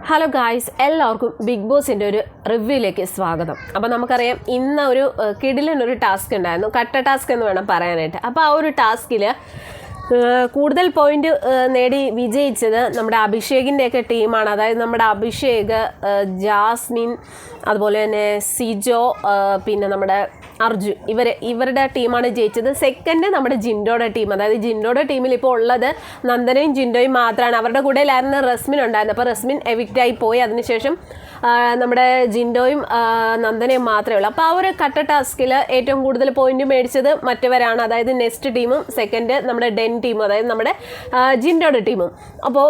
Hello guys, എല്ലാവർക്കും big ബോസിൻ്റെ ഒരു റിവ്യൂയിലേക്ക് സ്വാഗതം. അപ്പോൾ നമുക്കറിയാം ഇന്ന് ഒരു കിടിലനൊരു ടാസ്ക് ഉണ്ടായിരുന്നു, കട്ട ടാസ്ക് എന്ന് വേണം പറയാനായിട്ട്. അപ്പോൾ ആ ഒരു ടാസ്കിൽ കൂടുതൽ പോയിന്റ് നേടി വിജയിച്ചത് നമ്മുടെ അഭിഷേകിൻ്റെയൊക്കെ ടീമാണ്. അതായത് നമ്മുടെ അഭിഷേക്, ജാസ്മിൻ, അതുപോലെ തന്നെ സിജോ, പിന്നെ നമ്മുടെ അർജുൻ, ഇവരുടെ ടീമാണ് ജയിച്ചത്. സെക്കൻഡ് നമ്മുടെ ജിൻഡോയുടെ ടീം. അതായത് ജിൻഡോയുടെ ടീമിൽ ഇപ്പോൾ ഉള്ളത് നന്ദനയും ജിൻഡോയും മാത്രമാണ്. അവരുടെ കൂടെയിലായിരുന്നു റസ്മിൻ ഉണ്ടായിരുന്നത്. അപ്പോൾ റസ്മിൻ എവിക്റ്റായി പോയി. അതിനുശേഷം നമ്മുടെ ജിൻഡോയും നന്ദനയും മാത്രമേ ഉള്ളൂ. അപ്പോൾ ആ ഒരു കട്ട ടാസ്കിൽ ഏറ്റവും കൂടുതൽ പോയിന്റ് മേടിച്ചത് മറ്റവരാണ്. അതായത് നെക്സ്റ്റ് ടീമും സെക്കൻഡ് നമ്മുടെ ഡെൻ ടീമും, അതായത് നമ്മുടെ ജിൻഡോയുടെ ടീമും. അപ്പോൾ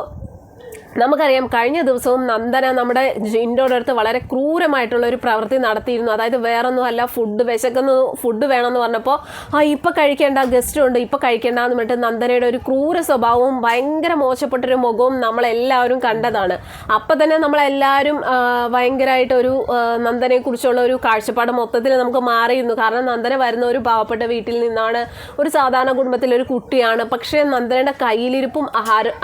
നമുക്കറിയാം കഴിഞ്ഞ ദിവസവും നന്ദന നമ്മുടെ ജിൻഡോയുടെ അടുത്ത് വളരെ ക്രൂരമായിട്ടുള്ള ഒരു പ്രവൃത്തി നടത്തിയിരുന്നു. അതായത് വേറൊന്നുമല്ല, ഫുഡ് വേണമെന്ന് പറഞ്ഞപ്പോൾ ഇപ്പം കഴിക്കേണ്ട, ഗസ്റ്റ് ഉണ്ട്, ഇപ്പം കഴിക്കേണ്ട എന്ന് പറഞ്ഞിട്ട് നന്ദനയുടെ ഒരു ക്രൂര സ്വഭാവവും ഭയങ്കര മോശപ്പെട്ടൊരു മുഖവും നമ്മളെല്ലാവരും കണ്ടതാണ്. അപ്പം തന്നെ നമ്മളെല്ലാവരും ഭയങ്കരമായിട്ടൊരു നന്ദനയെക്കുറിച്ചുള്ള ഒരു കാഴ്ചപ്പാട് മൊത്തത്തിൽ നമുക്ക് മാറിയിരുന്നു. കാരണം നന്ദന വരുന്ന ഒരു പാവപ്പെട്ട വീട്ടിൽ നിന്നാണ്, ഒരു സാധാരണ കുടുംബത്തിലൊരു കുട്ടിയാണ്. പക്ഷേ നന്ദനയുടെ കയ്യിലിരിപ്പും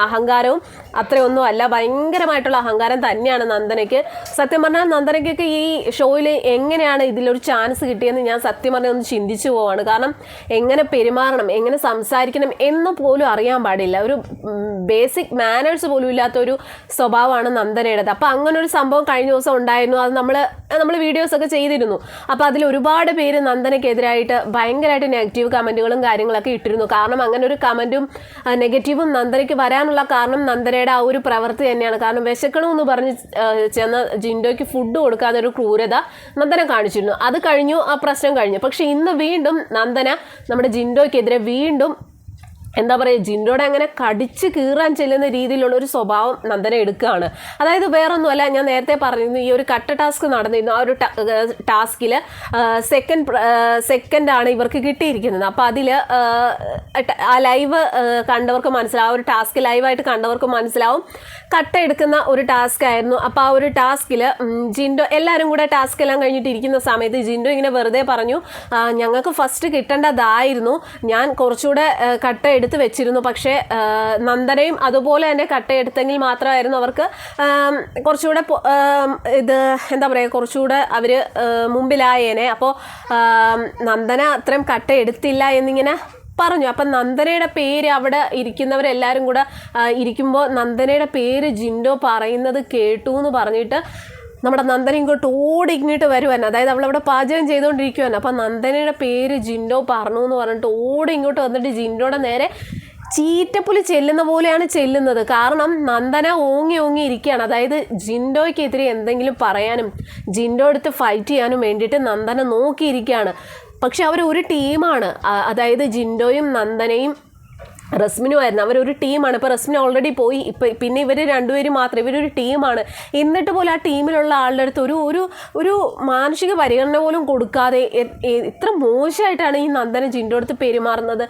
അഹങ്കാരവും അത്രയൊന്നും അല്ല, ഭയങ്കരമായിട്ടുള്ള അഹങ്കാരം തന്നെയാണ് നന്ദനയ്ക്ക്. സത്യം പറഞ്ഞാൽ നന്ദനയ്ക്കൊക്കെ ഈ ഷോയിൽ എങ്ങനെയാണ് ഇതിലൊരു ചാൻസ് കിട്ടിയെന്ന് ഞാൻ സത്യം പറഞ്ഞാൽ ഒന്ന് ചിന്തിച്ചു പോവാണ്. കാരണം എങ്ങനെ പെരുമാറണം, എങ്ങനെ സംസാരിക്കണം എന്ന് പോലും അറിയാൻ പാടില്ല. ഒരു ബേസിക് മാനേഴ്സ് പോലും ഇല്ലാത്തൊരു സ്വഭാവമാണ് നന്ദനയുടേത്. അപ്പോൾ അങ്ങനെ ഒരു സംഭവം കഴിഞ്ഞ ദിവസം ഉണ്ടായിരുന്നു. അത് നമ്മൾ വീഡിയോസൊക്കെ ചെയ്തിരുന്നു. അപ്പോൾ അതിൽ ഒരുപാട് പേര് നന്ദനയ്ക്കെതിരായിട്ട് ഭയങ്കരമായിട്ട് നെഗറ്റീവ് കമൻറ്റുകളും കാര്യങ്ങളൊക്കെ ഇട്ടിരുന്നു. കാരണം അങ്ങനെ ഒരു കമൻറ്റും നെഗറ്റീവും നന്ദനയ്ക്ക് വരാനുള്ള കാരണം നന്ദനയുടെ ആ ഒരു പ്രവൃത്തി തന്നെയാണ്. കാരണം വിശക്കണമെന്ന് പറഞ്ഞ് ചെന്ന ജിൻഡോയ്ക്ക് ഫുഡ് കൊടുക്കാതെ ഒരു ക്രൂരത നന്ദന കാണിച്ചിരുന്നു. അത് കഴിഞ്ഞു, ആ പ്രശ്നം കഴിഞ്ഞു. പക്ഷെ ഇന്ന് വീണ്ടും നന്ദന നമ്മുടെ ജിൻഡോയ്ക്കെതിരെ വീണ്ടും എന്താ പറയുക, ജിൻഡോടെ അങ്ങനെ കടിച്ച് കീറാൻ ചെല്ലുന്ന രീതിയിലുള്ള ഒരു സ്വഭാവം നന്ദന എടുക്കുകയാണ്. അതായത് വേറൊന്നുമല്ല, ഞാൻ നേരത്തെ പറഞ്ഞിരുന്നു ഈ ഒരു കട്ട ടാസ്ക് നടന്നിരുന്നു. ആ ഒരു ടാസ്കിൽ സെക്കൻഡാണ് ഇവർക്ക് കിട്ടിയിരിക്കുന്നത്. അപ്പോൾ അതിൽ ആ ലൈവ് കണ്ടവർക്ക് മനസ്സിലാവും, ആ ഒരു ടാസ്ക് ലൈവായിട്ട് കണ്ടവർക്ക് മനസ്സിലാവും കട്ട എടുക്കുന്ന ഒരു ടാസ്ക് ആയിരുന്നു. അപ്പോൾ ആ ഒരു ടാസ്കിൽ ജിൻഡോ, എല്ലാവരും കൂടെ ടാസ്ക് എല്ലാം കഴിഞ്ഞിട്ട് ഇരിക്കുന്ന സമയത്ത് ജിൻഡോ ഇങ്ങനെ വെറുതെ പറഞ്ഞു, ഞങ്ങൾക്ക് ഫസ്റ്റ് കിട്ടേണ്ടതായിരുന്നു, ഞാൻ കുറച്ചുകൂടെ കട്ട എടുത്ത് വെച്ചിരുന്നു. പക്ഷേ നന്ദനയും അതുപോലെ തന്നെ കട്ടയെടുത്തെങ്കിൽ മാത്രമായിരുന്നു അവർക്ക് കുറച്ചുകൂടെ ഇത് എന്താ പറയുക, കുറച്ചുകൂടെ അവർ മുമ്പിലായേനെ. അപ്പോൾ നന്ദന അത്രയും കട്ടയെടുത്തില്ല എന്നിങ്ങനെ പറഞ്ഞു. അപ്പം നന്ദനയുടെ പേര് അവിടെ ഇരിക്കുന്നവരെല്ലാവരും കൂടെ ഇരിക്കുമ്പോൾ നന്ദനയുടെ പേര് ജിൻഡോ പറയുന്നത് കേട്ടു എന്ന് പറഞ്ഞിട്ട് നമ്മുടെ നന്ദന ഇങ്ങോട്ട് ഇങ്ങോട്ട് വരുവാൻ. അതായത് അവളവിടെ പാചകം ചെയ്തുകൊണ്ടിരിക്കുവാൻ. അപ്പം നന്ദനയുടെ പേര് ജിൻഡോ പറഞ്ഞു എന്ന് പറഞ്ഞിട്ട് ഇങ്ങോട്ട് വന്നിട്ട് ജിൻഡോയുടെ നേരെ ചീറ്റപ്പുലി ചെല്ലുന്ന പോലെയാണ് ചെല്ലുന്നത്. കാരണം നന്ദന ഓങ്ങി ഇരിക്കുകയാണ്. അതായത് ജിൻഡോയ്ക്കെതിരെ എന്തെങ്കിലും പറയാനും ജിൻഡോ എടുത്ത് ഫൈറ്റ് ചെയ്യാനും വേണ്ടിയിട്ട് നന്ദന നോക്കിയിരിക്കുകയാണ്. പക്ഷെ അവർ ഒരു ടീമാണ്. അതായത് ജിൻഡോയും നന്ദനയും റസ്മിനുമായിരുന്നു, അവരൊരു ടീമാണ്. ഇപ്പോൾ റസ്മിൻ ഓൾറെഡി പോയി, പിന്നെ ഇവർ രണ്ടുപേരും മാത്രം, ഇവരൊരു ടീമാണ്. എന്നിട്ട് പോലും ആ ടീമിലുള്ള ആളുടെ അടുത്ത് ഒരു മാനസിക പരിഗണന പോലും കൊടുക്കാതെ ഇത്ര മോശമായിട്ടാണ് ഈ നന്ദന ജിൻഡോ അടുത്ത് പെരുമാറുന്നത്.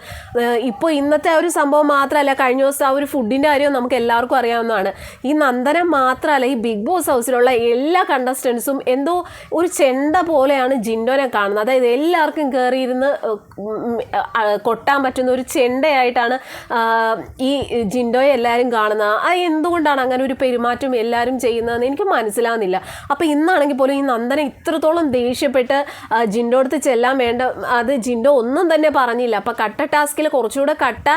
ഇപ്പോൾ ഇന്നത്തെ ആ ഒരു സംഭവം മാത്രമല്ല, കഴിഞ്ഞ ദിവസം ആ ഒരു ഫുഡിൻ്റെ കാര്യം നമുക്ക് എല്ലാവർക്കും അറിയാവുന്നതാണ്. ഈ നന്ദന മാത്രമല്ല, ഈ ബിഗ് ബോസ് ഹൗസിലുള്ള എല്ലാ കണ്ടസ്റ്റൻസും എന്തോ ഒരു ചെണ്ട പോലെയാണ് ജിൻഡോനെ കാണുന്നത്. അതായത് എല്ലാവർക്കും കയറിയിരുന്ന് കൊട്ടാൻ പറ്റുന്ന ഒരു ചെണ്ടയായിട്ടാണ് ഈ ജിൻഡോയെ എല്ലാവരും കാണുന്നത്. അത് എന്തുകൊണ്ടാണ് അങ്ങനെ ഒരു പെരുമാറ്റം എല്ലാവരും ചെയ്യുന്നതെന്ന് എനിക്ക് മനസ്സിലാവുന്നില്ല. അപ്പോൾ ഇന്നാണെങ്കിൽ പോലും ഈ നന്ദന ഇത്രത്തോളം ദേഷ്യപ്പെട്ട് ജിൻഡോ അടുത്ത് ചെല്ലാൻ വേണ്ട, അത് ജിൻഡോ ഒന്നും തന്നെ പറഞ്ഞില്ല. അപ്പോൾ കട്ട ടാസ്കിൽ കുറച്ചുകൂടെ കട്ട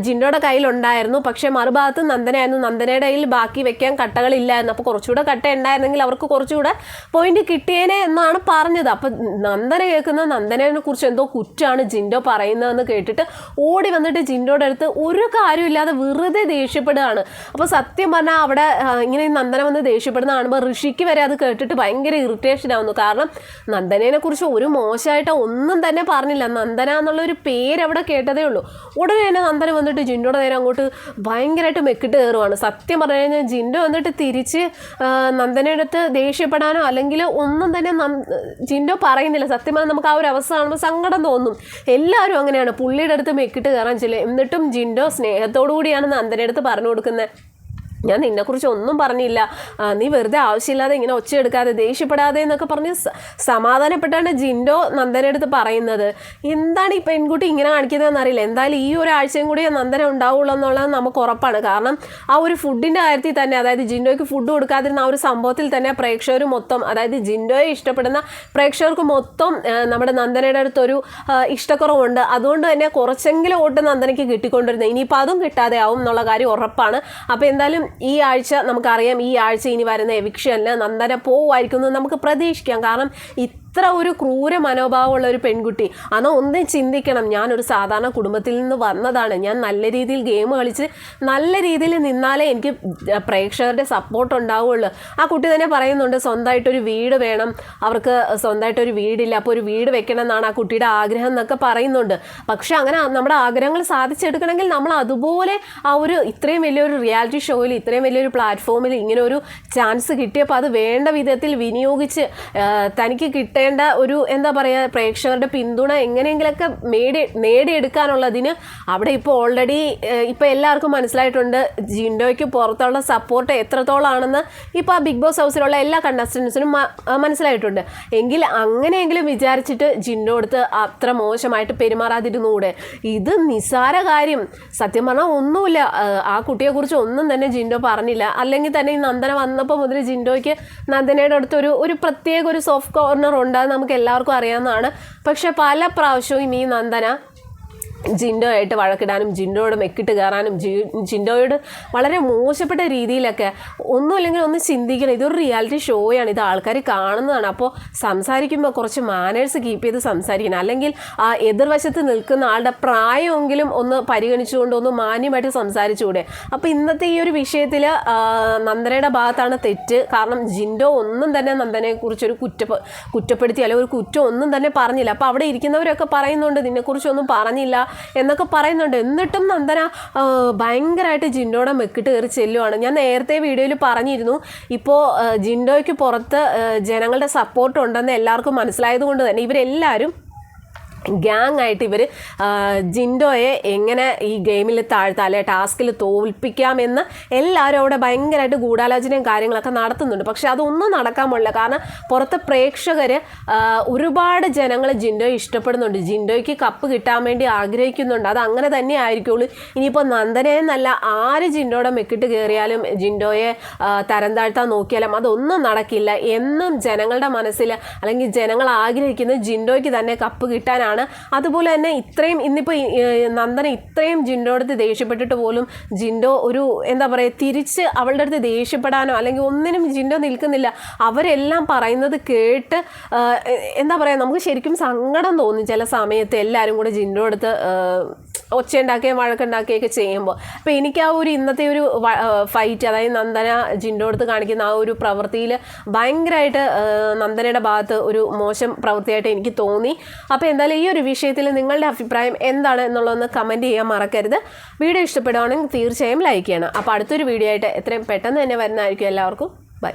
ജിൻഡോയുടെ കയ്യിലുണ്ടായിരുന്നു. പക്ഷേ മറുഭാഗത്ത് നന്ദനയായിരുന്നു. നന്ദനയുടെ കയ്യിൽ ബാക്കി വെക്കാൻ കട്ടകളില്ലായിരുന്നു. അപ്പോൾ കുറച്ചുകൂടെ കട്ട ഉണ്ടായിരുന്നെങ്കിൽ അവർക്ക് കുറച്ചുകൂടെ പോയിന്റ് കിട്ടിയേനെ എന്നാണ് പറഞ്ഞത്. അപ്പോൾ നന്ദന കേൾക്കുന്ന നന്ദനയെ കുറിച്ച് എന്തോ കുറ്റാണ് ജിൻഡോ പറയുന്നതെന്ന് കേട്ടിട്ട് ഓടി വന്നിട്ട് ജിൻഡോയുടെ അടുത്ത് ഒരു കാര്യമില്ലാതെ വെറുതെ ദേഷ്യപ്പെടുകയാണ്. അപ്പോൾ സത്യം പറഞ്ഞാൽ അവിടെ ഇങ്ങനെ നന്ദന വന്ന് ദേഷ്യപ്പെടുന്ന കാണുമ്പോൾ ഋഷിക്ക് വരെ അത് കേട്ടിട്ട് ഭയങ്കര ഇറിറ്റേഷൻ ആവുന്നു. കാരണം നന്ദനയെ കുറിച്ച് ഒരു മോശമായിട്ട് ഒന്നും തന്നെ പറഞ്ഞില്ല. നന്ദന എന്നുള്ളൊരു പേര് അവിടെ കേട്ടതേ ഉള്ളൂ. ഉടനെ തന്നെ നന്ദന വന്നിട്ട് ജിൻഡോയുടെ നേരെ അങ്ങോട്ട് ഭയങ്കരമായിട്ട് മെക്കിട്ട് കയറുവാണ്. സത്യം പറഞ്ഞു കഴിഞ്ഞാൽ ജിൻഡോ വന്നിട്ട് തിരിച്ച് നന്ദനയുടെ അടുത്ത് ദേഷ്യപ്പെടാനോ അല്ലെങ്കിൽ ഒന്നും തന്നെ ജിൻഡോ പറയുന്നില്ല. സത്യം പറഞ്ഞാൽ നമുക്ക് ആ ഒരു അവസ്ഥ കാണുമ്പോൾ സങ്കടം തോന്നും. എല്ലാവരും അങ്ങനെയാണ്, പുള്ളിയുടെ അടുത്ത് മെക്കിട്ട് കയറാൻ ചെല്ലും. എന്നിട്ടും ജിൻഡോ സ്നേഹത്തോടു കൂടിയാണ് നന്ദനയുടെ അടുത്ത് പറഞ്ഞു കൊടുക്കുന്നത്, ഞാൻ നിന്നെക്കുറിച്ച് ഒന്നും പറഞ്ഞില്ല, നീ വെറുതെ ആവശ്യമില്ലാതെ ഇങ്ങനെ ഒച്ചയെടുക്കാതെ ദേഷ്യപ്പെടാതെ എന്നൊക്കെ പറഞ്ഞ് സമാധാനപ്പെട്ടാണ് ജിൻഡോ നന്ദന അടുത്ത് പറയുന്നത്. എന്താണ് ഈ പെൺകുട്ടി ഇങ്ങനെ കാണിക്കുന്നതെന്ന് അറിയില്ല. എന്തായാലും ഈ ഒരാഴ്ചയും കൂടി നന്ദന ഉണ്ടാവുള്ളൂ എന്നുള്ളത് നമുക്ക് ഉറപ്പാണ്. കാരണം ആ ഒരു ഫുഡിൻ്റെ കാര്യത്തിൽ തന്നെ, അതായത് ജിൻഡോയ്ക്ക് ഫുഡ് കൊടുക്കാതിരുന്ന ആ ഒരു സംഭവത്തിൽ തന്നെ പ്രേക്ഷകർ മൊത്തം, അതായത് ജിൻഡോയെ ഇഷ്ടപ്പെടുന്ന പ്രേക്ഷകർക്ക് മൊത്തം നമ്മുടെ നന്ദനയുടെ അടുത്തൊരു ഇഷ്ടക്കുറവുണ്ട്. അതുകൊണ്ട് തന്നെ കുറച്ചെങ്കിലും വോട്ട് നന്ദനയ്ക്ക് കിട്ടിക്കൊണ്ടിരുന്നത്. ഇനിയിപ്പോൾ അതും കിട്ടാതെ ആവും എന്നുള്ള കാര്യം ഉറപ്പാണ്. അപ്പോൾ എന്തായാലും ഈ ആഴ്ച നമുക്കറിയാം, ഈ ആഴ്ച ഇനി വരുന്ന എവിക്ഷനിൽ നന്ദന പോവുമായിരിക്കും എന്ന് നമുക്ക് പ്രതീക്ഷിക്കാം. കാരണം ഇത്ര ഒരു ക്രൂര മനോഭാവമുള്ള ഒരു പെൺകുട്ടി, അന്ന് ഒന്നും ചിന്തിക്കണം, ഞാനൊരു സാധാരണ കുടുംബത്തിൽ നിന്ന് വന്നതാണ്, ഞാൻ നല്ല രീതിയിൽ ഗെയിം കളിച്ച് നല്ല രീതിയിൽ നിന്നാലേ എനിക്ക് പ്രേക്ഷകരുടെ സപ്പോർട്ട് ഉണ്ടാവുള്ളൂ. ആ കുട്ടി തന്നെ പറയുന്നുണ്ട് സ്വന്തമായിട്ടൊരു വീട് വേണം, അവർക്ക് സ്വന്തമായിട്ടൊരു വീടില്ല, അപ്പോൾ ഒരു വീട് വെക്കണം എന്നാണ് ആ കുട്ടിയുടെ ആഗ്രഹം എന്നൊക്കെ പറയുന്നുണ്ട്. പക്ഷെ അങ്ങനെ നമ്മുടെ ആഗ്രഹങ്ങൾ സാധിച്ചെടുക്കണമെങ്കിൽ നമ്മൾ അതുപോലെ ആ ഒരു ഇത്രയും വലിയൊരു റിയാലിറ്റി ഷോയിൽ, ഇത്രയും വലിയൊരു പ്ലാറ്റ്ഫോമിൽ ഇങ്ങനെ ഒരു ചാൻസ് കിട്ടിയപ്പോൾ അത് വേണ്ട വിധത്തിൽ വിനിയോഗിച്ച് തനിക്ക് കിട്ടേണ്ട ഒരു എന്താ പറയുക പ്രേക്ഷകരുടെ പിന്തുണ എങ്ങനെയെങ്കിലൊക്കെ നേടിയെടുക്കാനുള്ളതിന് അവിടെ ഇപ്പോൾ ഓൾറെഡി ഇപ്പോൾ എല്ലാവർക്കും മനസ്സിലായിട്ടുണ്ട് ജിൻഡോയ്ക്ക് പുറത്തുള്ള സപ്പോർട്ട് എത്രത്തോളാണെന്ന്. ഇപ്പോൾ ആ ബിഗ് ബോസ് ഹൗസിലുള്ള എല്ലാ കണ്ടസ്റ്റൻസിനും മനസ്സിലായിട്ടുണ്ട്. എങ്കിൽ അങ്ങനെയെങ്കിലും വിചാരിച്ചിട്ട് ജിൻഡോ അടുത്ത് അത്ര മോശമായിട്ട് പെരുമാറാതിരുന്നുകൂടെ? ഇത് നിസ്സാര കാര്യം. സത്യം പറഞ്ഞാൽ ഒന്നുമില്ല, ആ കുട്ടിയെക്കുറിച്ച് ഒന്നും തന്നെ ജിൻഡോ പറഞ്ഞില്ല. അല്ലെങ്കിൽ തന്നെ ഈ നന്ദന വന്നപ്പോൾ മുതൽ ജിൻഡോയ്ക്ക് നന്ദനയുടെ അടുത്ത് ഒരു പ്രത്യേക ഒരു സോഫ്റ്റ് കോർണർ ഉണ്ട്, അത് നമുക്ക് എല്ലാവർക്കും അറിയാവുന്നതാണ്. പക്ഷെ പല പ്രാവശ്യവും ഈ നന്ദന ജിൻഡോയായിട്ട് വഴക്കിടാനും ജിൻഡോയോട് മെക്കിട്ട് കയറാനും ജിൻഡോയോട് വളരെ മോശപ്പെട്ട രീതിയിലൊക്കെ, ഒന്നുമില്ലെങ്കിൽ ഒന്ന് ചിന്തിക്കണം, ഇതൊരു റിയാലിറ്റി ഷോയാണ്, ഇത് ആൾക്കാർ കാണുന്നതാണ്. അപ്പോൾ സംസാരിക്കുമ്പോൾ കുറച്ച് മാനേഴ്സ് കീപ്പ് ചെയ്ത് സംസാരിക്കണം. അല്ലെങ്കിൽ ആ എതിർവശത്ത് നിൽക്കുന്ന ആളുടെ പ്രായമെങ്കിലും ഒന്ന് പരിഗണിച്ചുകൊണ്ട് ഒന്ന് മാന്യമായിട്ട് സംസാരിച്ചുകൂടെ? അപ്പോൾ ഇന്നത്തെ ഈ ഒരു വിഷയത്തിൽ നന്ദനയുടെ ഭാഗത്താണ് തെറ്റ്. കാരണം ജിൻഡോ ഒന്നും തന്നെ നന്ദനയെക്കുറിച്ചൊരു കുറ്റപ്പെടുത്തി അല്ലെങ്കിൽ ഒരു കുറ്റം ഒന്നും തന്നെ പറഞ്ഞില്ല. അപ്പോൾ അവിടെ ഇരിക്കുന്നവരൊക്കെ പറയുന്നുണ്ട് നിന്നെക്കുറിച്ചൊന്നും പറഞ്ഞില്ല എന്നൊക്കെ പറയുന്നുണ്ട്. എന്നിട്ടും നന്ദന ഭയങ്കരമായിട്ട് ജിൻഡോയുടെ മെക്കിട്ട് കയറി ചെല്ലുവാണ്. ഞാൻ നേരത്തെ വീഡിയോയിൽ പറഞ്ഞിരുന്നു, ഇപ്പോൾ ജിൻഡോയ്ക്ക് പുറത്ത് ജനങ്ങളുടെ സപ്പോർട്ട് ഉണ്ടെന്ന് എല്ലാവർക്കും മനസ്സിലായത് കൊണ്ട് തന്നെ ഇവരെല്ലാവരും ഗ്യാങ് ആയിട്ട് ഇവർ ജിൻഡോയെ എങ്ങനെ ഈ ഗെയിമിൽ താഴ്ത്താം അല്ലെ ടാസ്കിൽ തോൽപ്പിക്കാമെന്ന് എല്ലാവരും അവിടെ ഭയങ്കരമായിട്ട് ഗൂഢാലോചനയും കാര്യങ്ങളൊക്കെ നടത്തുന്നുണ്ട്. പക്ഷെ അതൊന്നും നടക്കാൻ പോലില്ല. കാരണം പുറത്തെ പ്രേക്ഷകർ ഒരുപാട് ജനങ്ങൾ ജിൻഡോയെ ഇഷ്ടപ്പെടുന്നുണ്ട്, ജിൻഡോയ്ക്ക് കപ്പ് കിട്ടാൻ വേണ്ടി ആഗ്രഹിക്കുന്നുണ്ട്. അത് അങ്ങനെ തന്നെ ആയിരിക്കുള്ളൂ. ഇനിയിപ്പോൾ നന്ദനയെന്നല്ല ആര് ജിൻഡോയുടെ മെക്കിട്ട് കയറിയാലും ജിൻഡോയെ തരം താഴ്ത്താൻ നോക്കിയാലും അതൊന്നും നടക്കില്ല. എന്നും ജനങ്ങളുടെ മനസ്സിൽ അല്ലെങ്കിൽ ജനങ്ങൾ ആഗ്രഹിക്കുന്നത് ജിൻഡോയ്ക്ക് തന്നെ കപ്പ് കിട്ടാനാണ്. അതുപോലെ തന്നെ ഇത്രയും ഇന്നിപ്പോൾ നന്ദന ഇത്രയും ജിൻഡോ അടുത്ത് ദേഷ്യപ്പെട്ടിട്ട് പോലും ജിൻഡോ ഒരു എന്താ പറയുക തിരിച്ച് അവളുടെ അടുത്ത് ദേഷ്യപ്പെടാനോ അല്ലെങ്കിൽ ഒന്നിനും ജിൻഡോ നിൽക്കുന്നില്ല. അവരെല്ലാം പറയുന്നത് കേട്ട് എന്താ പറയുക നമുക്ക് ശരിക്കും സങ്കടം തോന്നും ചില സമയത്ത് എല്ലാവരും കൂടെ ജിൻഡോ അടുത്ത് ഒച്ചയുണ്ടാക്കുകയും വഴക്കുണ്ടാക്കുകയൊക്കെ ചെയ്യുമ്പോൾ. അപ്പോൾ എനിക്ക് ആ ഒരു ഇന്നത്തെ ഒരു ഫൈറ്റ്, അതായത് നന്ദന ജിൻഡോ അടുത്ത് കാണിക്കുന്ന ആ ഒരു പ്രവൃത്തിയിൽ ഭയങ്കരമായിട്ട് നന്ദനയുടെ ഭാഗത്ത് ഒരു മോശം പ്രവൃത്തിയായിട്ട് എനിക്ക് തോന്നി. അപ്പോൾ എന്തായാലും ഈ ഒരു വിഷയത്തിൽ നിങ്ങളുടെ അഭിപ്രായം എന്താണ് എന്നുള്ളതൊന്ന് കമൻറ്റ് ചെയ്യാൻ മറക്കരുത്. വീഡിയോ ഇഷ്ടപ്പെടുകയാണെങ്കിൽ തീർച്ചയായും ലൈക്ക് ചെയ്യണം. അപ്പോൾ അടുത്തൊരു വീഡിയോ ആയിട്ട് എത്രയും പെട്ടെന്ന് തന്നെ വരുന്നതായിരിക്കും. എല്ലാവർക്കും ബൈ.